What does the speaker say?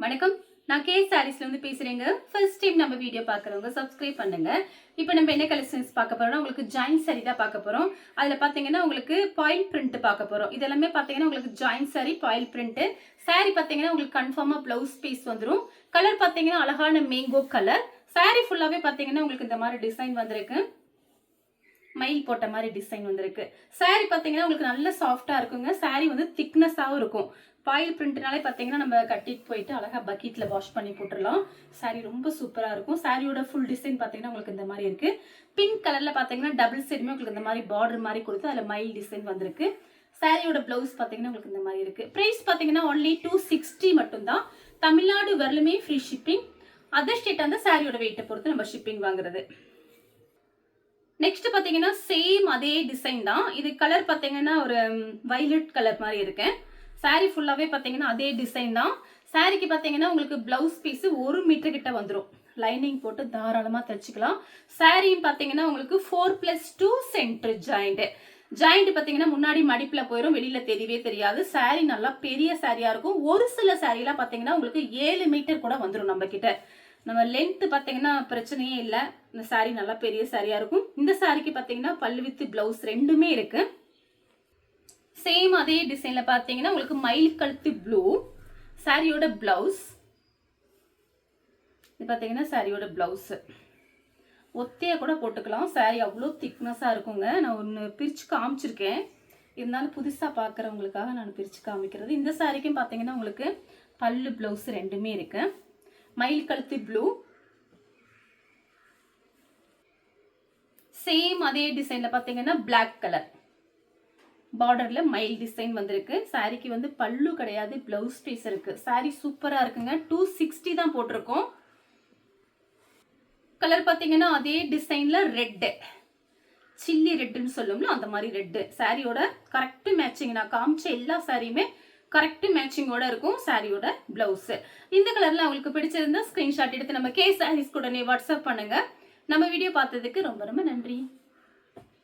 வணக்கம். நான் கே சாரீஸ்ல இருந்து பேசுறேங்க. ஃபர்ஸ்ட் டைம் நம்ம வீடியோ பார்க்குறவங்க சப்ஸ்கிரைப் பண்ணுங்க. இப்போ நம்ம என்ன கலெக்ஷன்ஸ் பார்க்க போறோம்னா உங்களுக்கு ஜாயின் சாரி தான் பார்க்க போறோம். அதில் பார்த்தீங்கன்னா உங்களுக்கு பாயில் பிரிண்ட் பார்க்க போறோம். இதெல்லாமே பார்த்தீங்கன்னா உங்களுக்கு join sorry boil print. Sorry பார்த்தீங்கன்னா உங்களுக்கு கன்ஃபார்மா பிளவுஸ் பீஸ் வந்துடும். கலர் பார்த்தீங்கன்னா அழகான மேங்கோ கலர். சாரி ஃபுல்லாவே பார்த்தீங்கன்னா உங்களுக்கு இந்த மாதிரி டிசைன் வந்திருக்கு. மயில் போட்ட மாதிரி டிசைன் வந்திருக்கு. சாரி பார்த்தீங்கன்னா உங்களுக்கு நல்ல சாஃப்டா இருக்குங்க. சாரி வந்து திக்னஸாகவும் இருக்கும். பாயில் பிரிண்ட்னாலே பார்த்தீங்கன்னா நம்ம கட்டிட்டு போயிட்டு அழகா பக்கெட்ல வாஷ் பண்ணி போட்டுடலாம். சாரி ரொம்ப சூப்பரா இருக்கும். சாரியோட ஃபுல் டிசைன் பார்த்தீங்கன்னா உங்களுக்கு இந்த மாதிரி இருக்கு. பிங்க் கலர்ல பார்த்தீங்கன்னா டபுள் சைடுமே உங்களுக்கு இந்த மாதிரி பார்டர் மாதிரி கொடுத்து அதில் மயில் டிசைன் வந்திருக்கு. சாரியோட பிளவுஸ் பார்த்தீங்கன்னா உங்களுக்கு இந்த மாதிரி இருக்கு. பிரைஸ் பார்த்தீங்கன்னா ஒன்லி 260 மட்டும்தான். தமிழ்நாடு வரலுமே ஃப்ரீ ஷிப்பிங். அதர் ஸ்டேட் அந்த சாரியோட வெயிட்டை பொறுத்து நம்ம ஷிப்பிங் வாங்குறது. நெக்ஸ்ட் பாத்தீங்கன்னா சேம் அதே டிசைன் தான். இது கலர் பாத்தீங்கன்னா ஒரு வயலட் கலர் மாதிரி இருக்கு. சாரி ஃபுல்லாவே பாத்தீங்கன்னா அதே டிசைன் தான். சாரிக்கு பாத்தீங்கன்னா உங்களுக்கு பிளவுஸ் பீஸ் 1 மீட்டர் கிட்ட வந்துடும். லைனிங் போட்டு தாராளமா தைச்சுக்கலாம். சாரியும் பாத்தீங்கன்னா உங்களுக்கு 4+2 சென்டர் ஜாயிண்ட். ஜாயிண்ட் பாத்தீங்கன்னா முன்னாடி மடிப்புல போயிடும், வெளியில தெரியவே தெரியாது. சாரி நல்லா பெரிய சாரியா இருக்கும். ஒரு சில சாரிலாம் பாத்தீங்கன்னா உங்களுக்கு 7 மீட்டர் கூட வந்துடும் நம்ம கிட்ட. நம்ம லென்த் பார்த்தீங்கன்னா பிரச்சனையே இல்லை. இந்த சாரீ நல்லா பெரிய சாரியா இருக்கும். இந்த சாரிக்கு பார்த்தீங்கன்னா பல்லு வித் பிளவுஸ் ரெண்டுமே இருக்கு. சேம் அதே டிசைன்ல பார்த்தீங்கன்னா உங்களுக்கு மயில் கழுத்து ப்ளூ. சாரியோட பிளவுஸ் இது பார்த்தீங்கன்னா சாரியோட பிளவுஸ் ஒத்தையா கூட போட்டுக்கலாம். சாரி அவ்வளோ திக்னஸாக இருக்குங்க. நான் ஒன்று பிரித்து காமிச்சிருக்கேன். இருந்தாலும் புதுசாக பார்க்குறவங்களுக்காக நான் பிரித்து காமிக்கிறது. இந்த சாரிக்கும் பார்த்தீங்கன்னா உங்களுக்கு பல்லு பிளவுஸ் ரெண்டுமே இருக்கு. மயில் கழுத்து ப்ளூ. சேம் அதே டிசைன்ல பாத்தீங்கன்னா பிளாக் கலர் பார்டர்ல மயில் டிசைன் வந்திருக்கு. சாரிக்கு வந்து பல்லு கிடையாது, பிளவுஸ் பீஸ் இருக்கு. சாரி சூப்பரா இருக்குங்க. 260 தான் போட்டிருக்கோம். கலர் பாத்தீங்கன்னா அதே டிசைன்ல ரெட், சில்லி ரெட்னு சொல்லுவோம்ல அந்த மாதிரி ரெட். சாரியோட கரெக்ட் மேட்சிங். நான் காமிச்ச எல்லா சாரியுமே கரெக்ட் மேட்சிங்கோட இருக்கும். சாரியோட பிளவுஸ் இந்த கலர்ல உங்களுக்கு பிடிச்சிருந்தா ஸ்கிரீன்ஷாட் எடுத்து நம்ம கே சாரீஸ் உடனே வாட்ஸ்அப் பண்ணுங்க. நம்ம வீடியோ பார்த்ததுக்கு ரொம்ப ரொம்ப நன்றி.